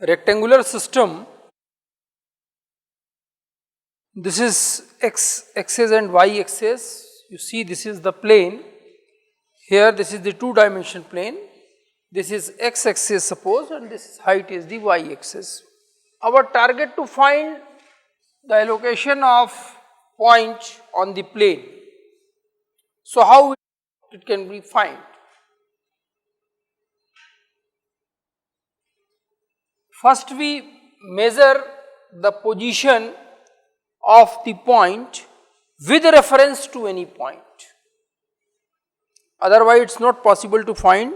rectangular system, this is x axis and y axis. You see, this is the plane. Here this is the two-dimensional plane. This is x axis suppose, and this height is the y axis. Our target to find the allocation of point on the plane. So how it can be found? First we measure the position of the point with reference to any point. Otherwise it is not possible to find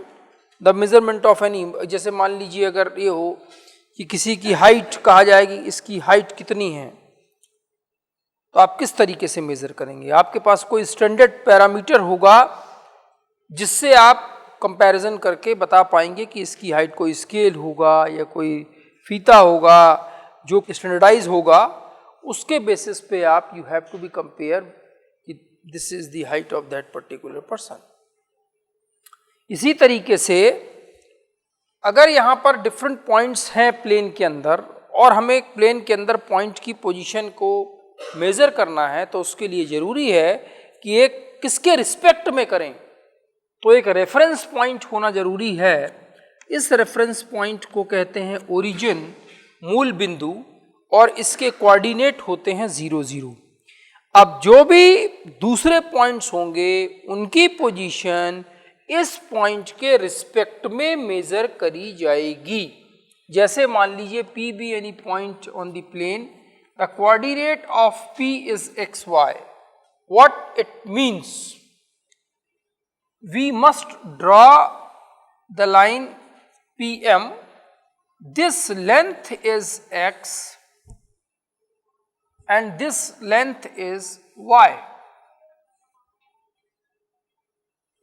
the measurement of any. जैसे मान लीजिए अगर ये हो कि किसी की height कहा जाएगी, इसकी हाइट कितनी है, तो आप किस तरीके से मेजर करेंगे? आपके पास कोई स्टैंडर्ड पैरामीटर होगा जिससे आप कंपैरिजन करके बता पाएंगे कि इसकी हाइट कोई स्केल होगा या कोई फीता होगा जो स्टैंडर्डाइज होगा, उसके बेसिस पे आप you have to be compare कि this is the height of that particular person. इसी तरीके से अगर यहाँ पर डिफरेंट पॉइंट्स हैं प्लेन के अंदर और हमें प्लेन के अंदर पॉइंट की पोजीशन को मेज़र करना है, तो उसके लिए ज़रूरी है कि एक किसके रिस्पेक्ट में करें, तो एक रेफरेंस पॉइंट होना ज़रूरी है. इस रेफरेंस पॉइंट को कहते हैं ओरिजिन, मूल बिंदु, और इसके कोऑर्डिनेट होते हैं 0 0. अब जो भी दूसरे पॉइंट्स होंगे उनकी पोजीशन इस पॉइंट के रिस्पेक्ट में मेजर करी जाएगी. जैसे मान लीजिए P be any point on the plane, the coordinate of P is xy. What it means? We must draw the line PM. This length is x and this length is y.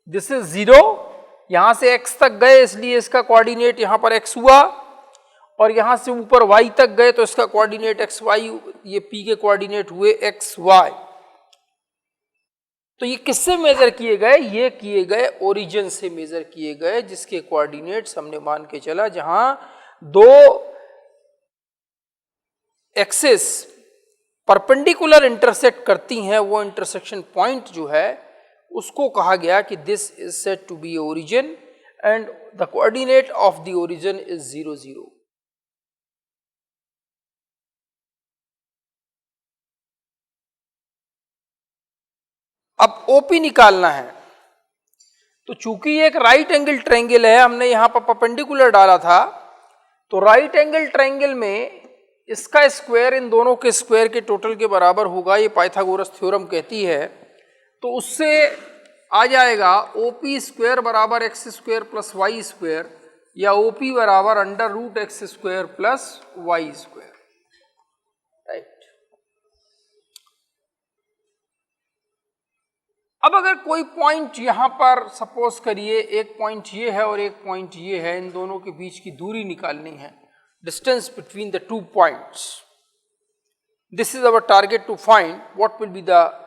This is 0, यहाँ से x तक गए इसलिए इसका coordinate यहाँ पर x हुआ, और यहाँ से ऊपर y तक गए तो इसका कोऑर्डिनेट xy, ये P के कोऑर्डिनेट हुए xy. तो ये किससे मेजर किए गए? ये किए गए ओरिजिन से मेजर किए गए, जिसके कोऑर्डिनेट्स हमने मान के चला जहां दो एक्सिस परपेंडिकुलर इंटरसेक्ट करती हैं, वो इंटरसेक्शन पॉइंट जो है उसको कहा गया कि this is said to be origin and the coordinate of the origin is 0 0. अब ओपी निकालना है, तो चूंकि एक राइट एंगल ट्रायंगल है, हमने यहां पर परपेंडिकुलर डाला था, तो राइट एंगल ट्रायंगल में इसका स्क्वायर इन दोनों के स्क्वायर के टोटल के बराबर होगा, ये पाइथागोरस थ्योरम कहती है. तो उससे आ जाएगा OP स्क्वायर बराबर x square plus y square, या OP बराबर under root x square plus y square. Right. अब अगर कोई पॉइंट यहां पर सपोज करिए, एक पॉइंट ये है और एक पॉइंट ये है, इन दोनों के बीच की दूरी निकालनी है, distance between the two points. This is our target to find what will be the.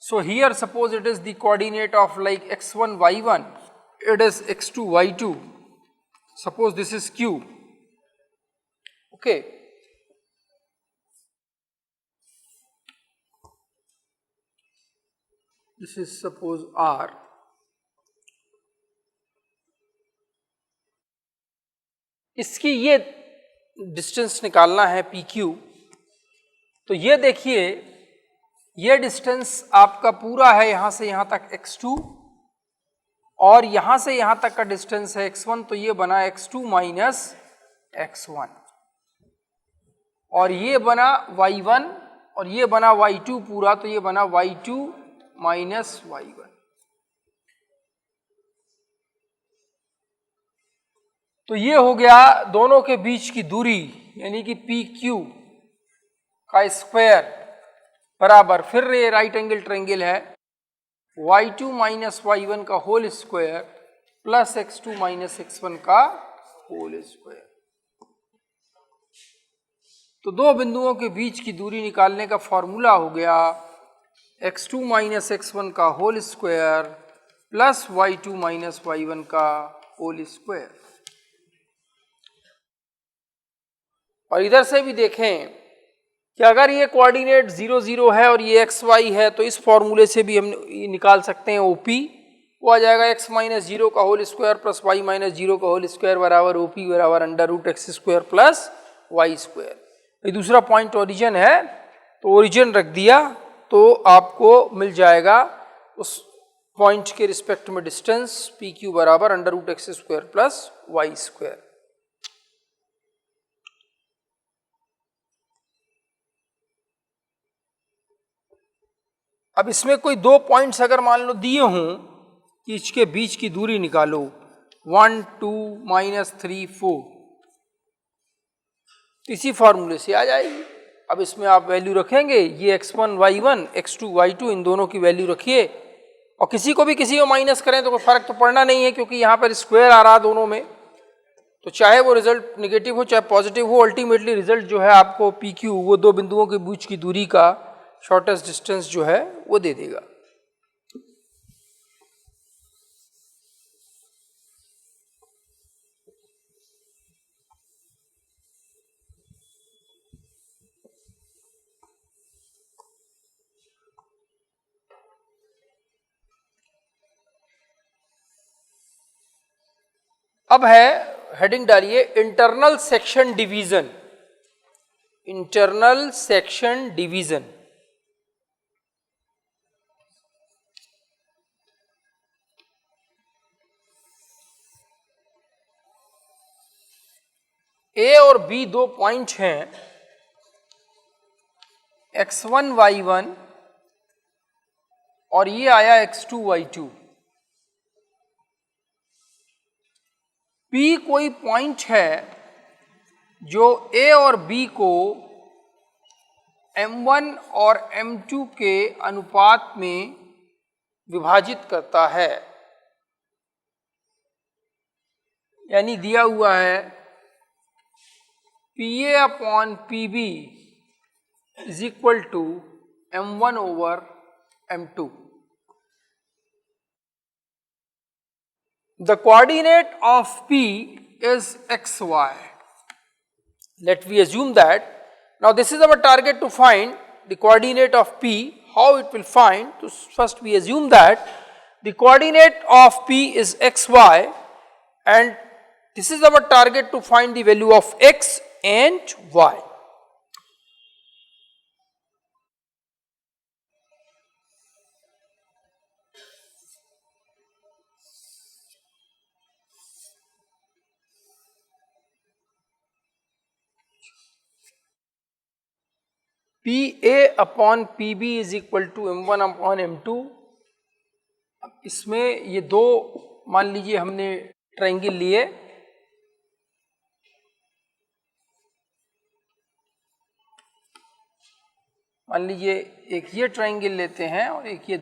So here suppose it is the coordinate of like x1 y1, it is x2 y2, suppose this is q. Okay, this is suppose r. इसकी ये distance निकालना है pq. तो ये देखिए, ये distance आपका पूरा है यहाँ से यहाँ तक x2, और यहाँ से यहाँ तक का डिस्टेंस है x1, तो ये बना x2 माइनस x1, और ये बना y1 और ये बना y2 पूरा, तो ये बना y2 माइनस y1. तो ये हो गया दोनों के बीच की दूरी, यानी कि PQ का स्क्वायर बराबर, फिर ये राइट एंगल ट्रायंगल है, y2 माइनस y1 का whole square plus x2 minus x1 का होल स्क्वायर. तो दो बिंदुओं के बीच की दूरी निकालने का फॉर्मूला हो गया x2 माइनस x1 का whole square plus y2 minus y1 का होल स्क्वायर. और इधर से भी देखें कि अगर ये कोऑर्डिनेट 0 0 है और ये एक्स वाई है तो इस फॉर्मूले से भी हम निकाल सकते हैं ओपी, वो आ जाएगा x माइनस 0 का whole square plus y minus 0 का होल स्क्वायर बराबर ओपी बराबर under root x square plus y square. ये दूसरा पॉइंट ओरिजिन है, तो ओरिजिन रख दिया तो आपको मिल जाएगा उस पॉइंट के रिस्पेक्ट में डिस्टेंस पी क्यू बराबर under root x square plus y square. अब इसमें कोई दो पॉइंट्स अगर मान लो दिए हों कि इसके बीच की दूरी निकालो 1 2 -3 4, इसी फॉर्मूले से आ जाएगी। अब इसमें आप वैल्यू रखेंगे, ये x1 y1 x2 y2 इन दोनों की वैल्यू रखिए और किसी को भी किसी को माइनस करें तो कोई फर्क तो पड़ना नहीं है क्योंकि यहाँ पर स्क्वायर आ रहा दोनों में, तो चाहे वो रिजल्ट निगेटिव हो चाहे पॉजिटिव हो, अल्टीमेटली रिजल्ट जो है आपको पी क्यू वो दो बिंदुओं के बीच की दूरी का शॉर्टेस्ट डिस्टेंस जो है वो दे देगा। अब है हेडिंग डालिए internal section division. Internal section division A और बी दो पॉइंट हैं, x1 y1 और ये आया x2 y2। P कोई पॉइंट है जो A और B को M1 और M2 के अनुपात में विभाजित करता है, यानी दिया हुआ है PA upon PB is equal to M1 over M2। The coordinate of P is xy. Let we assume that. Now this is our target to find the coordinate of P. How it will find? So first we assume that the coordinate of P is xy and this is our target to find the value of x and y. PA upon PB is equal to M1 upon M2। अब इसमें ये दो मान लीजिए हमने triangle लिए, मान लीजिए एक ये ट्रायंगल लेते हैं और एक ये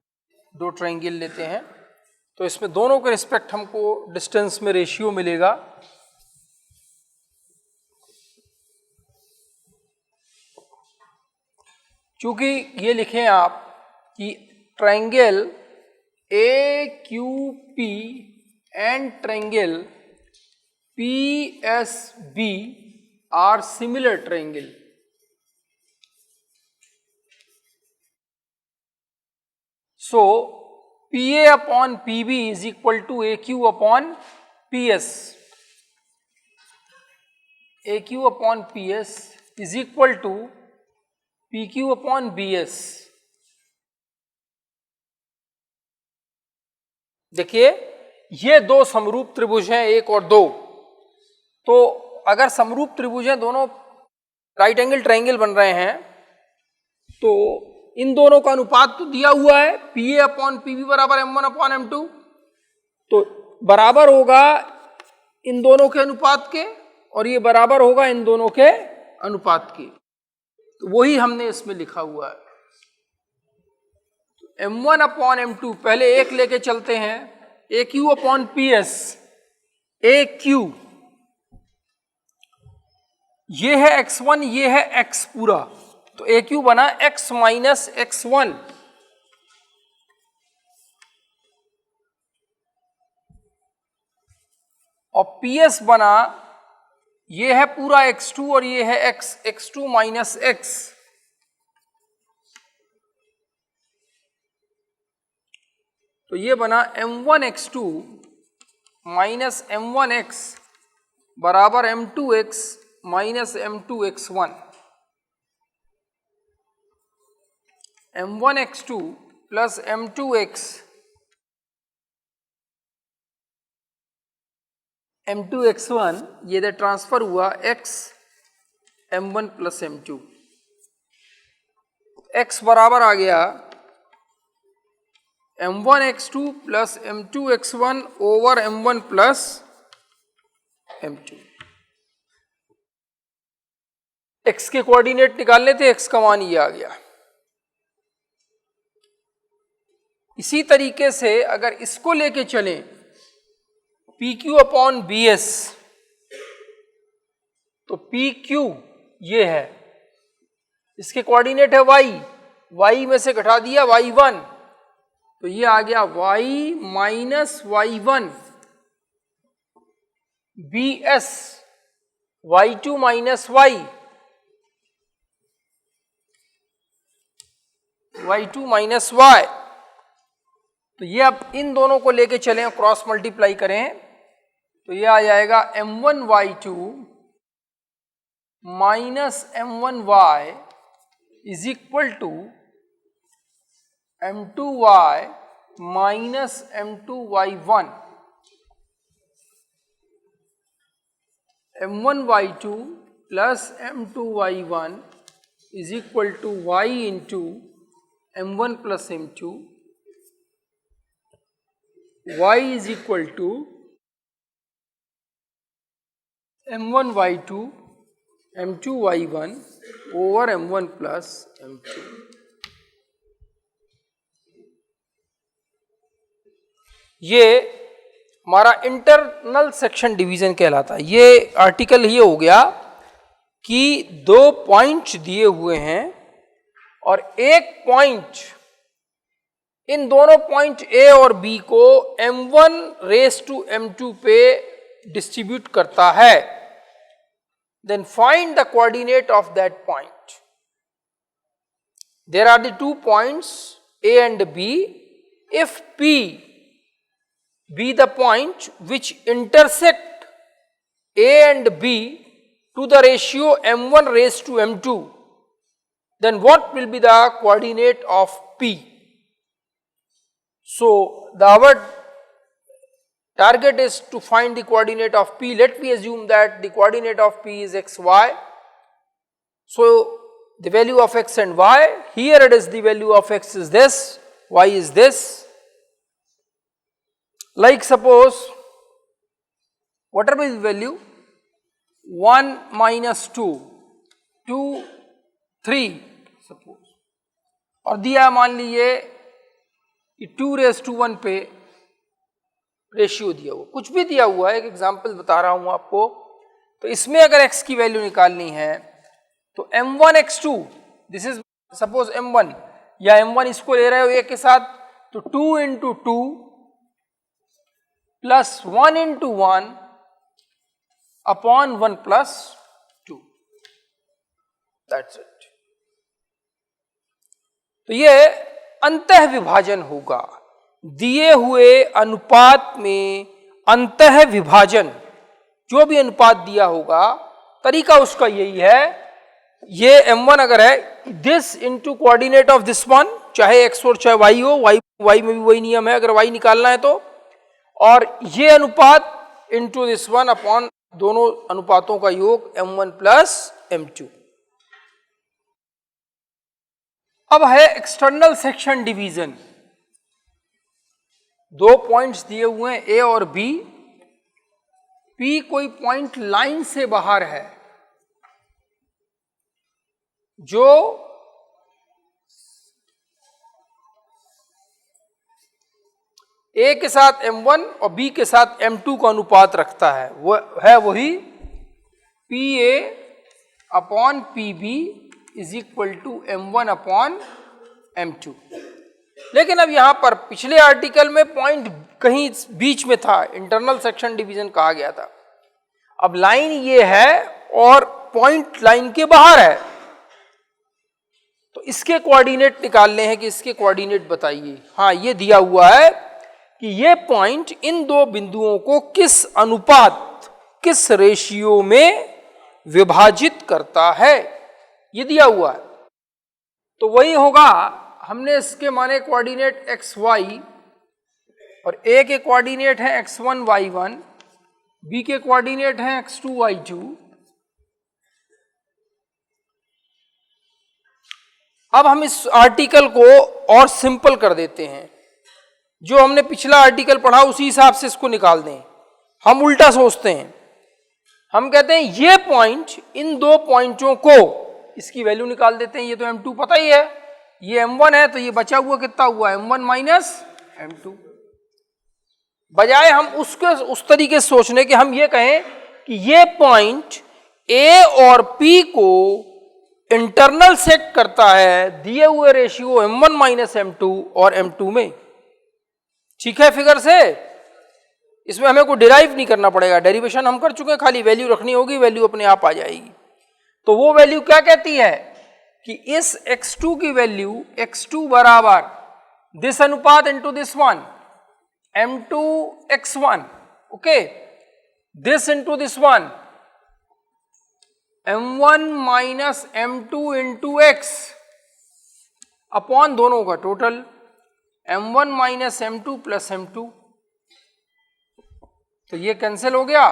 दो ट्रायंगल लेते हैं, तो इसमें दोनों के रिस्पेक्ट हमको डिस्टेंस में रेशियो मिलेगा। चूंकि ये लिखें आप कि triangle AQP and triangle PSB are similar triangle, so PA upon PB is equal to AQ upon PS. AQ upon PS is equal to PQ upon BS। देखिए ये दो समरूप त्रिभुज हैं, एक और दो, तो अगर समरूप त्रिभुज हैं दोनों राइट एंगल ट्रायंगल बन रहे हैं तो इन दोनों का अनुपात तो दिया हुआ है PA अपॉन PB बराबर M1 अपॉन M2, तो बराबर होगा इन दोनों के अनुपात के और ये बराबर होगा इन दोनों के अनुपात के, तो वही हमने इसमें लिखा हुआ है। M1 अपॉन M2 पहले एक लेके चलते हैं, AQ अपॉन PS, AQ ये है x1 ये है x पूरा, तो AQ बना x माइनस x1 और PS बना ये है पूरा x2 और ये है x2 माइनस x। तो ये बना m1x2 माइनस m1x बराबर m2x minus m2x1। m1x2 plus m2x m2x1 ये दे ट्रांसफर हुआ x m1 plus m2। x बराबर आ गया m1x2 plus m2x1 over m1 plus m2। x के कोऑर्डिनेट निकालने थे, x का मान ये आ गया। इसी तरीके से अगर इसको लेके चलें PQ अपॉन BS, तो PQ ये है, इसके कोऑर्डिनेट है y, y में से घटा दिया y1, तो ये आ गया y minus y1 BS y2 minus y2 minus y। तो ये अब इन दोनों को लेके चलें, क्रॉस मल्टीप्लाई करें, तो ये आ जाएगा m1y2 minus m1y is equal to m2y minus m2y1। m1y2 plus m2y1 is equal to y into m1 plus m2, y is equal to m1y2 m2y1 over m1 plus m2। ये हमारा internal section division कहलाता है। ये article ये हो गया कि दो पॉइंट्स दिए हुए हैं और एक पॉइंट, इन दोनों पॉइंट A और B को m1 रेस टू m2 पे डिस्ट्रीब्यूट करता है। Then find the coordinate of that point. There are the two points A and B। If P be the point which intersect A and B to the ratio m1 raised to m2, then what will be the coordinate of P? So our target is to find the coordinate of P. Let me assume that the coordinate of P is xy. So the value of x and y, here it is the value of x is this, y is this. Like suppose whatever is the value 1 minus 2, 2, 3 suppose, और दिया मान लीजिए कि 2 raise to 1 पे ratio दिया हुआ, कुछ भी दिया हुआ है, एक एग्जांपल बता रहा हूं आपको। तो इसमें अगर x की वैल्यू निकालनी है तो m1 x2, this is suppose m1, या m1 इसको ले रहे हो a के साथ, तो 2 into 2 plus 1 into 1 upon 1 plus 2, that's it. तो ये अंतः विभाजन होगा, दिए हुए अनुपात में अंतः विभाजन, जो भी अनुपात दिया होगा तरीका उसका यही है। ये m1 अगर है, this into coordinate of this one, चाहे x और चाहे y हो, y में भी वही नियम है अगर y निकालना है तो, और ये अनुपात इंटू दिस वन अपॉन दोनों अनुपातों का योग m1 प्लस m2। अब है एक्सटर्नल सेक्शन डिवीजन। दो पॉइंट्स दिए हुए हैं A और B, P कोई पॉइंट लाइन से बाहर है जो A के साथ m1 और B के साथ m2 का अनुपात रखता है, वो है वही PA upon PB is equal to m1 upon m2। लेकिन अब यहां पर पिछले आर्टिकल में पॉइंट कहीं बीच में था, इंटरनल सेक्शन डिवीजन कहा गया था। अब लाइन ये है और पॉइंट लाइन के बाहर है, तो इसके कोऑर्डिनेट निकालने हैं कि इसके कोऑर्डिनेट बताइए। हाँ, ये दिया हुआ है कि ये पॉइंट इन दो बिंदुओं को किस अनुपात, किस रेशियो में विभाजित करता है, ये दिया हुआ है। तो वही होगा, हमने इसके माने कोऑर्डिनेट एक्स वाई, और ए के कोऑर्डिनेट है x1 y1, बी के कोऑर्डिनेट है x2 y2। अब हम इस आर्टिकल को और सिंपल कर देते हैं, जो हमने पिछला आर्टिकल पढ़ा उसी हिसाब से इसको निकाल दें। हम उल्टा सोचते हैं, हम कहते हैं ये पॉइंट इन दो पॉइंटों को, इसकी वैल्यू निकाल देते हैं। ये तो m2 पता ही है, ये m1 है, तो ये बचा हुआ कितना हुआ, m1 माइनस m2। बजाय हम उस तरीके से सोचने के हम ये कहें कि ये पॉइंट A और P को इंटरनल सेट करता है दिए हुए रेशियो m1 माइनस m2 और m2 में। ठीक है, फिगर से इसमें हमें कोई डिराइव नहीं करना पड़ेगा, डेरिवेशन हम कर चुके हैं, खाली वैल्यू रखनी होगी, वैल्यू अपने आप आ जाएगी। तो वो वैल्यू क्या कहती है कि इस x2 की वैल्यू x2 बराबर दिस अनुपात into this one m2 x1, okay, this into this one m1 minus m2 into x upon दोनों का total m1 minus m2 plus m2। तो ये कैंसिल हो गया,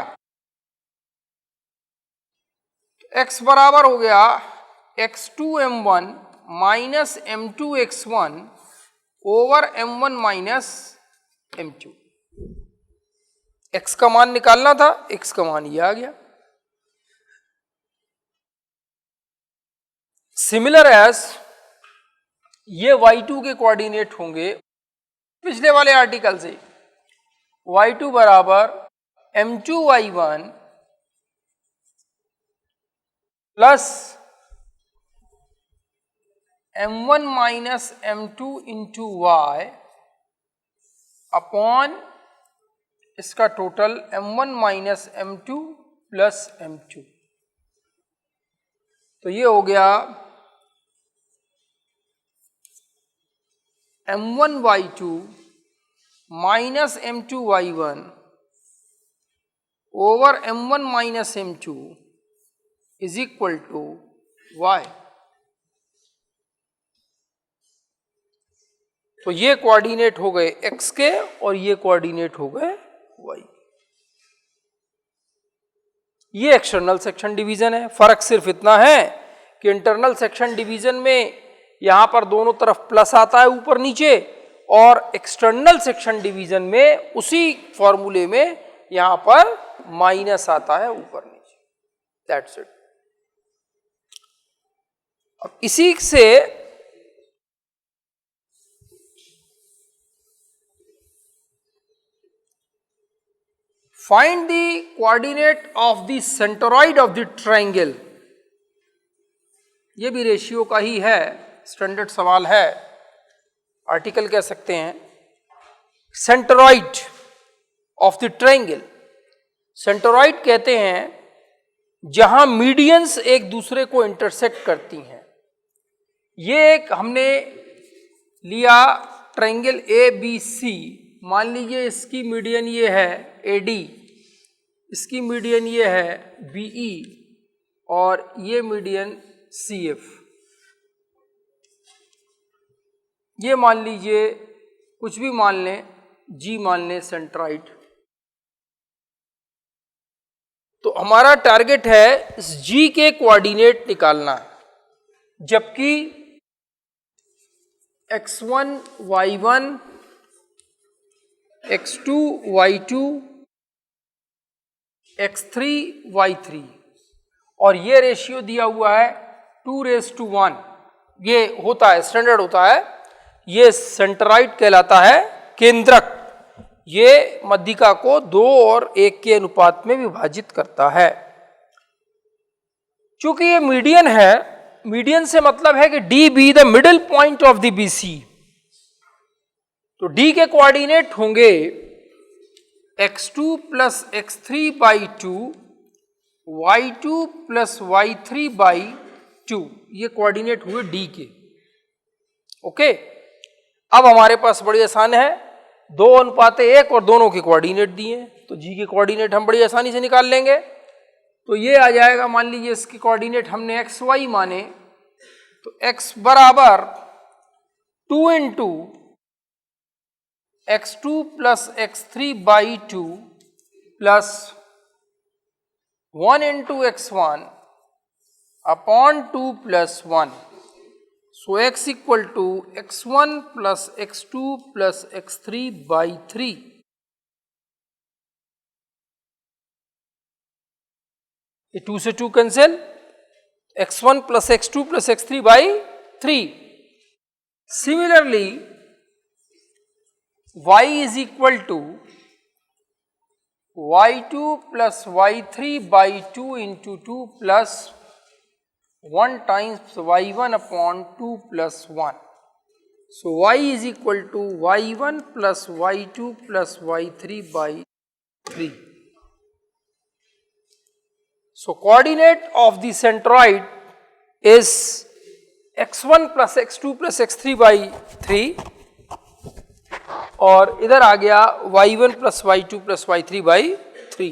x बराबर हो गया x2 m1 minus m2 x1 over m1 minus m2। x का मान निकालना था, x का मान ये आ गया। सिमिलर एज ये y2 के कोऑर्डिनेट होंगे पिछले वाले आर्टिकल से, y2 बराबर m2 y1 plus m1 minus m2 into y upon इसका total m1 minus m2 plus m2। तो ये हो गया m1 y2 minus m2 y1 over m1 minus m2 is equal to y। तो ये कोऑर्डिनेट हो गए x के और ये कोऑर्डिनेट हो गए y। ये एक्सटर्नल सेक्शन डिवीजन है। फर्क सिर्फ इतना है कि इंटरनल सेक्शन डिवीजन में यहां पर दोनों तरफ प्लस आता है ऊपर नीचे, और एक्सटर्नल सेक्शन डिवीजन में उसी फॉर्मूले में यहां पर माइनस आता है ऊपर नीचे। That's it. अब इसी से find the coordinate of the centroid of the triangle। ये भी रेशियो का ही है, स्टैंडर्ड सवाल है, आर्टिकल कह सकते हैं। सेंटरॉइड ऑफ द ट्रायंगल, सेंटरॉइड कहते हैं जहां मीडियंस एक दूसरे को इंटरसेक्ट करती हैं। ये एक हमने लिया ट्रायंगल ए बी सी, मान लीजिए इसकी मीडियन ये है AD, इसकी मीडियन ये है BE और ये मीडियन CF। ये मान लीजिए कुछ भी मान लें, G मान लें सेंट्रॉइड। तो हमारा टारगेट है इस G के कोऑर्डिनेट निकालना, जबकि x1 y1 x2 y2 x3 y3, और ये रेशियो दिया हुआ है 2:1। ये होता है, स्टैंडर्ड होता है, ये सेंटरॉइड कहलाता है केंद्रक। ये मध्यिका को 2 और 1 के अनुपात में विभाजित करता है। चूंकि ये मीडियन है, मीडियन से मतलब है कि D be the middle point of the BC, तो D के कोऑर्डिनेट होंगे x2 plus x3 by 2 y2 plus y3 by 2, ये कोऑर्डिनेट हुए d के। ओके, अब हमारे पास बड़ी आसान है, 2:1 और दोनों के कोऑर्डिनेट दिए हैं, तो g के कोऑर्डिनेट हम बड़ी आसानी से निकाल लेंगे। तो ये आ जाएगा, मान लीजिए इसके कोऑर्डिनेट हमने x y माने, तो x बराबर 2 into x2 plus x3 by 2 plus 1 into x1 upon 2 plus 1। So x equal to x1 plus x2 plus x3 by 3। ये 2 से 2 cancel, x1 plus x2 plus x3 by 3। Similarly y is equal to y2 plus y3 by 2 into 2 plus 1 times y1 upon 2 plus 1। So y is equal to y1 plus y2 plus y3 by 3। So coordinate of the centroid is x1 plus x2 plus x3 by 3 और इधर आ गया y1 plus y2 plus y3 by 3।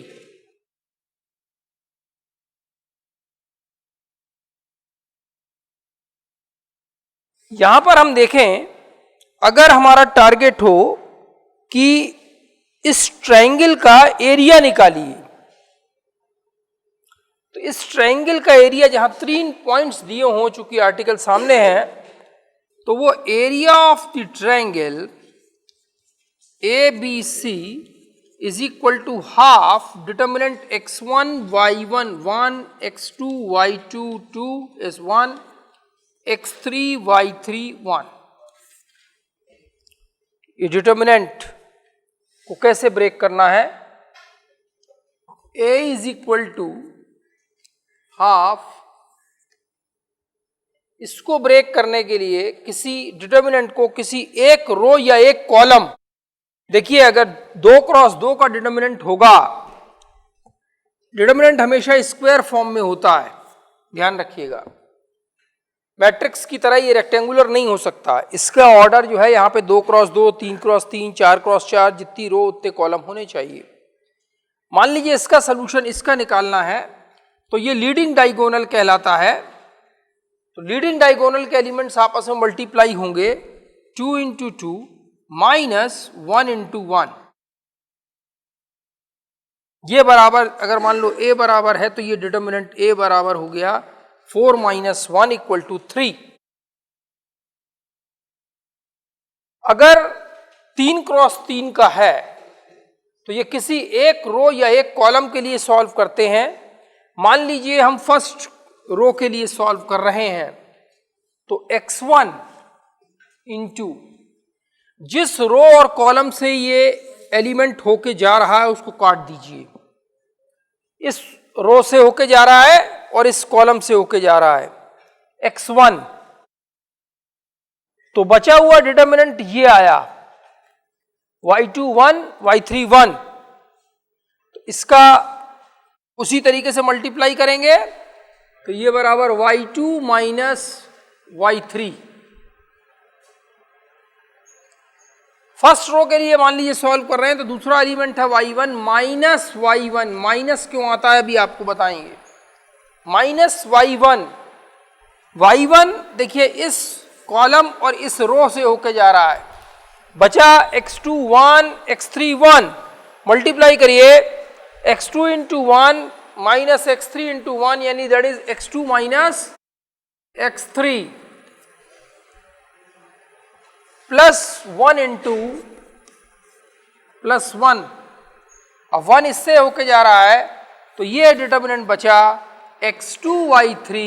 यहां पर हम देखें, अगर हमारा target हो कि इस ट्रायंगल का एरिया निकालिए, तो इस ट्रायंगल का एरिया जहां 3 पॉइंट्स दिए हो, चूंकि आर्टिकल सामने है, तो वो area of the triangle ABC is equal to half determinant x1 y1 1, x2 y2 2 is 1, x3 y3 1। ये डिटर्मिनेंट को कैसे ब्रेक करना है, A is equal to half, इसको ब्रेक करने के लिए किसी डिटर्मिनेंट को किसी एक रो या एक कॉलम, देखिए अगर 2 क्रॉस 2 का डिटर्मिनेंट होगा, डिटर्मिनेंट हमेशा स्क्वायर फॉर्म में होता है, ध्यान रखिएगा, मैट्रिक्स की तरह ये रेक्टेंगुलर नहीं हो सकता। इसका ऑर्डर जो है यहाँ पे 2 क्रॉस 2, 3 क्रॉस 3, 4 क्रॉस 4, जितनी रो उतने कॉलम होने चाहिए। मान लीजिए इसका सोल्यूशन इसका निकालना है, तो ये लीडिंग डायगोनल कहलाता है। तो लीडिंग डायगोनल के एलिमेंट्स आपस में मल्टीप्लाई होंगे, 2 इंटू 2 माइनस 1 इंटू 1। ये बराबर, अगर मान लो A बराबर है, तो ये डिटर्मिनेंट A बराबर हो गया 4 माइनस 1 इक्वल टू 3। अगर 3 क्रॉस 3 का है, तो ये किसी एक रो या एक कॉलम के लिए सॉल्व करते हैं। मान लीजिए हम फर्स्ट रो के लिए सॉल्व कर रहे हैं, तो x1 इंटू जिस रो और कॉलम से ये एलिमेंट होके जा रहा है उसको काट दीजिए। इस रो से होके जा रहा है और इस कॉलम से होके जा रहा है x1, तो बचा हुआ डिटर्मिनेंट ये आया y2 1 y3 1। तो इसका उसी तरीके से मल्टीप्लाई करेंगे, तो ये बराबर y2 minus y3। First row के लिए मान लीजिए सॉल्व कर रहे हैं, तो दूसरा एलिमेंट है y1 माइनस y1। माइनस क्यों आता है अभी आपको बताएंगे, माइनस y1। y1 देखिए इस कॉलम और इस रो से होके जा रहा है, बचा x2 1 x3 1, मल्टीप्लाई करिए x2 into 1 minus x3 into 1, यानी that is x2 minus x3 plus 1 into plus 1। अब 1 इससे होके जा रहा है, तो ये डिटर्मिनेंट बचा x2 y3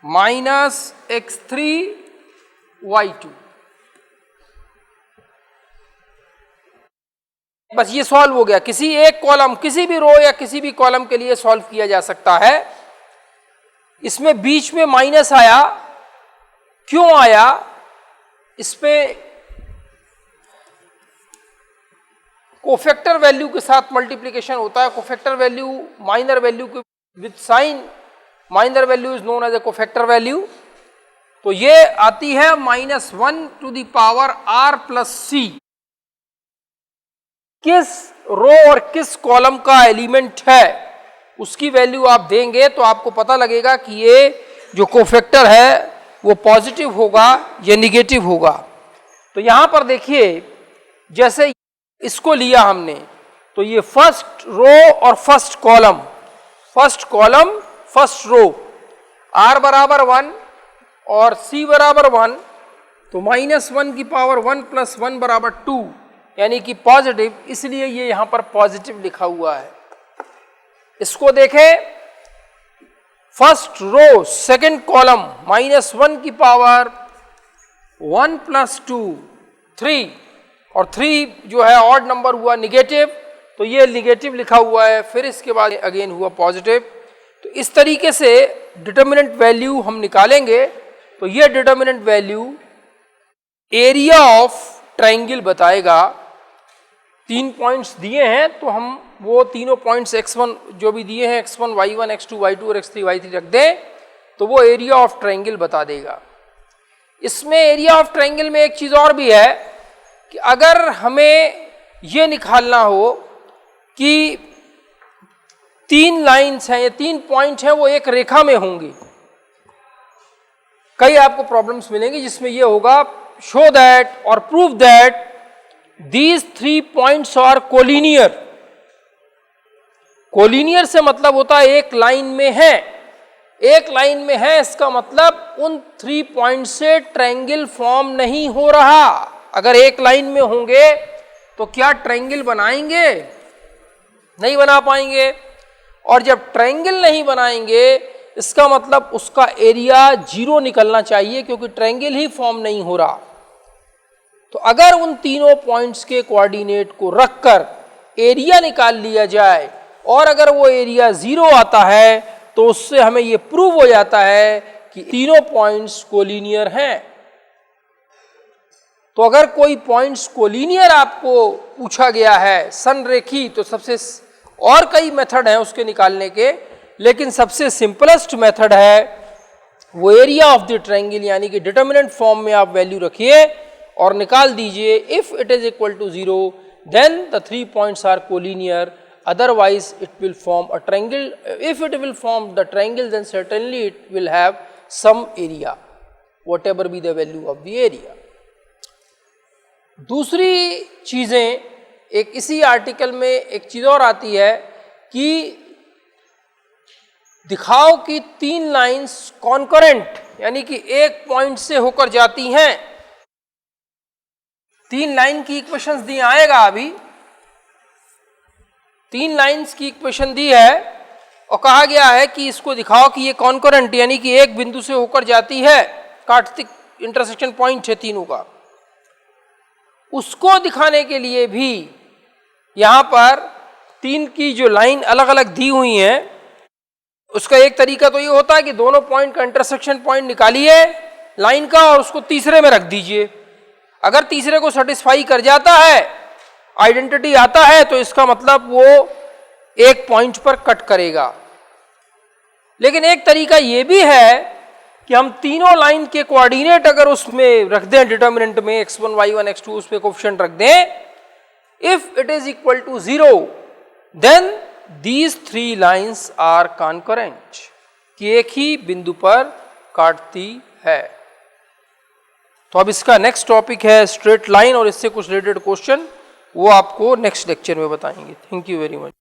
minus x3 y2। बस ये सॉल्व हो गया। किसी एक कॉलम, किसी भी रो या किसी भी कॉलम के लिए सॉल्व किया जा सकता है। इसमें बीच में माइनस आया, क्यों आया, इसमें कोफैक्टर वैल्यू के साथ मल्टीप्लिकेशन होता है। कोफैक्टर वैल्यू माइनर वैल्यू के with sign, minor value is known as a cofactor value. तो ये आती है -1 to the power r plus c। किस रो और किस कॉलम का एलिमेंट है उसकी वैल्यू आप देंगे तो आपको पता लगेगा कि ये जो कोफैक्टर है वो पॉजिटिव होगा या निगेटिव होगा। तो यहां पर देखिए, जैसे इसको लिया हमने तो ये फर्स्ट रो और first column first row, r बराबर 1 और c बराबर 1, तो -1 की पावर 1 प्लस 1 बराबर 2 यानी कि पॉजिटिव, इसलिए ये यहां पर पॉजिटिव लिखा हुआ है। इसको देखें, फर्स्ट रो सेकंड कॉलम -1 की पावर 1 प्लस 2 3, और 3 जो है ऑड नंबर हुआ निगेटिव, तो ये निगेटिव लिखा हुआ है। फिर इसके बाद अगेन हुआ पॉजिटिव। तो इस तरीके से डिटर्मिनेंट वैल्यू हम निकालेंगे। तो ये determinant value area of triangle बताएगा। 3 पॉइंट्स दिए हैं तो हम वो तीनों पॉइंट्स x1 जो भी दिए हैं x1, y1, x2, y2 और x3, y3 रख दें तो वो एरिया ऑफ ट्रायंगल बता देगा। इसमें एरिया ऑफ ट्रायंगल में एक चीज और भी है कि अगर हमें ये निकालना हो कि 3 लाइंस हैं या 3 पॉइंट हैं वो एक रेखा में होंगे, कई आपको प्रॉब्लम्स मिलेंगी जिसमें ये होगा शो दैट और prove that these 3 points are collinear। Collinear से मतलब होता है एक लाइन में है, एक लाइन में है इसका मतलब उन 3 पॉइंट से ट्रायंगल फॉर्म नहीं हो रहा। अगर एक लाइन में होंगे तो क्या ट्रायंगल बनाएंगे? नहीं बना पाएंगे। और जब ट्रायंगल नहीं बनाएंगे इसका मतलब उसका एरिया 0 निकलना चाहिए, क्योंकि ट्रायंगल ही फॉर्म नहीं हो रहा। तो अगर उन तीनों पॉइंट्स के कोऑर्डिनेट को रखकर एरिया निकाल लिया जाए और अगर वो एरिया 0 आता है तो उससे हमें ये प्रूव हो जाता है कि तीनों पॉइंट्स कोलिनियर हैं। तो अगर कोई पॉइंट्स कोलिनियर आपको पूछा गया है संरेखी, तो सबसे और कई मेथड हैं उसके निकालने के, लेकिन सबसे सिंपलेस्ट मेथड है वो एरिया ऑफ द ट्रायंगल, यानी कि डिटर्मिनेंट फॉर्म में आप वैल्यू रखिए और निकाल दीजिए। If it is equal to 0 then the 3 points are collinear, otherwise it will form a triangle. If it will form the triangle then certainly it will have some area, whatever be the value of the area. दूसरी चीजें एक इसी article में एक चीज और आती है कि दिखाओ कि 3 लाइंस कॉन्करेंट यानी कि एक पॉइंट से होकर जाती हैं। 3 लाइन की इक्वेशंस दी आएगा अभी, 3 लाइंस की इक्वेशन दी है और कहा गया है कि इसको दिखाओ कि ये कॉन्करेंट यानी कि एक बिंदु से होकर जाती है, काटती इंटरसेक्शन पॉइंट है तीनों का। उसको दिखाने के लिए भी यहां पर 3 की जो लाइन अलग अलग दी हुई हैं, उसका एक तरीका तो ये होता है कि दोनों पॉइंट का इंटरसेक्शन पॉइंट निकालिए लाइन का और उसको तीसरे में रख दीजिए। अगर तीसरे को सेटिस्फाई कर जाता है, आइडेंटिटी आता है, तो इसका मतलब वो एक पॉइंट पर कट करेगा। लेकिन एक तरीका ये भी है कि हम तीनों लाइन के कोऑर्डिनेट अगर उसमें रख दें, डिटर्मिनेंट में x1, y1, x2 उस पे कोएफिशिएंट रख दें, if it is equal to 0 then these 3 lines are concurrent, कि एक ही बिंदु पर काटती है। तो अब इसका नेक्स्ट टॉपिक है स्ट्रेट लाइन और इससे कुछ रिलेटेड क्वेश्चन, वो आपको नेक्स्ट लेक्चर में बताएंगे। Thank you very much.